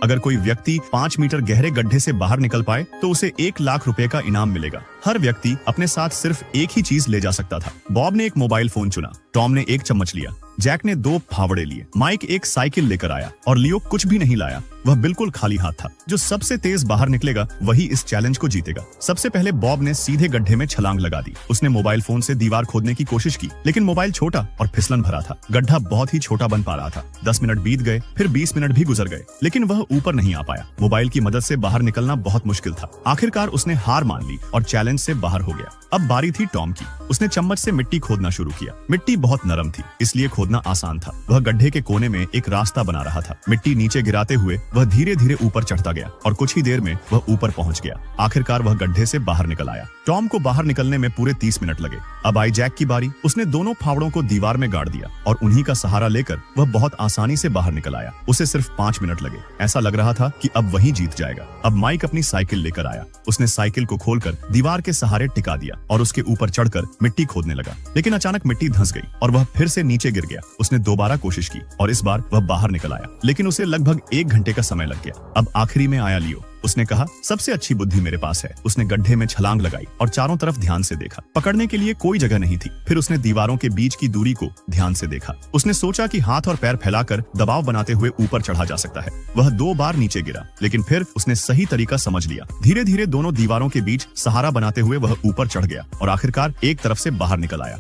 अगर कोई व्यक्ति 5 मीटर गहरे गड्ढे से बाहर निकल पाए तो उसे 1 लाख रुपए का इनाम मिलेगा। हर व्यक्ति अपने साथ सिर्फ एक ही चीज ले जा सकता था। बॉब ने एक मोबाइल फोन चुना, टॉम ने एक चम्मच लिया, जैक ने 2 फावड़े लिए, माइक एक साइकिल लेकर आया और लियो कुछ भी नहीं लाया। वह बिल्कुल खाली हाथ था। जो सबसे तेज बाहर निकलेगा वही इस चैलेंज को जीतेगा। सबसे पहले बॉब ने सीधे गड्ढे में छलांग लगा दी। उसने मोबाइल फोन से दीवार खोदने की कोशिश की, लेकिन मोबाइल छोटा और फिसलन भरा था। गड्ढा बहुत ही छोटा बन पा रहा था। 10 मिनट बीत गए, फिर 20 मिनट भी गुजर गए, लेकिन वह ऊपर नहीं आ पाया। मोबाइल की मदद से बाहर निकलना बहुत मुश्किल था। आखिरकार उसने हार मान ली और चैलेंज से बाहर हो गया। अब बारी थी टॉम की। उसने चम्मच से मिट्टी खोदना शुरू किया। मिट्टी बहुत नरम थी, इसलिए खोदना आसान था। वह गड्ढे के कोने में एक रास्ता बना रहा था। मिट्टी नीचे गिराते हुए वह धीरे धीरे ऊपर चढ़ता गया और कुछ ही देर में वह ऊपर पहुंच गया। आखिरकार वह गड्ढे से बाहर निकल आया। टॉम को बाहर निकलने में पूरे 30 मिनट लगे। अब आई जैक की बारी। उसने दोनों फावड़ों को दीवार में गाड़ दिया और उन्हीं का सहारा लेकर वह बहुत आसानी से बाहर निकल आया। उसे सिर्फ 5 मिनट लगे। ऐसा लग रहा था कि अब वही जीत जाएगा। अब माइक अपनी साइकिल लेकर आया। उसने साइकिल को खोलकर दीवार के सहारे टिका दिया और उसके ऊपर चढ़कर मिट्टी खोदने लगा, लेकिन अचानक मिट्टी धंस गई और वह फिर से नीचे गिर गया। उसने दोबारा कोशिश की और इस बार वह बाहर निकल आया, लेकिन उसे लगभग 1 घंटे का समय लग गया। अब आखिरी में आया लियो। उसने कहा, सबसे अच्छी बुद्धि मेरे पास है। उसने गड्ढे में छलांग लगाई और चारों तरफ ध्यान से देखा। पकड़ने के लिए कोई जगह नहीं थी। फिर उसने दीवारों के बीच की दूरी को ध्यान से देखा। उसने सोचा कि हाथ और पैर फैलाकर दबाव बनाते हुए ऊपर चढ़ा जा सकता है। वह 2 बार नीचे गिरा, लेकिन फिर उसने सही तरीका समझ लिया। धीरे धीरे दोनों दीवारों के बीच सहारा बनाते हुए वह ऊपर चढ़ गया और आखिरकार एक तरफ से बाहर निकल आया।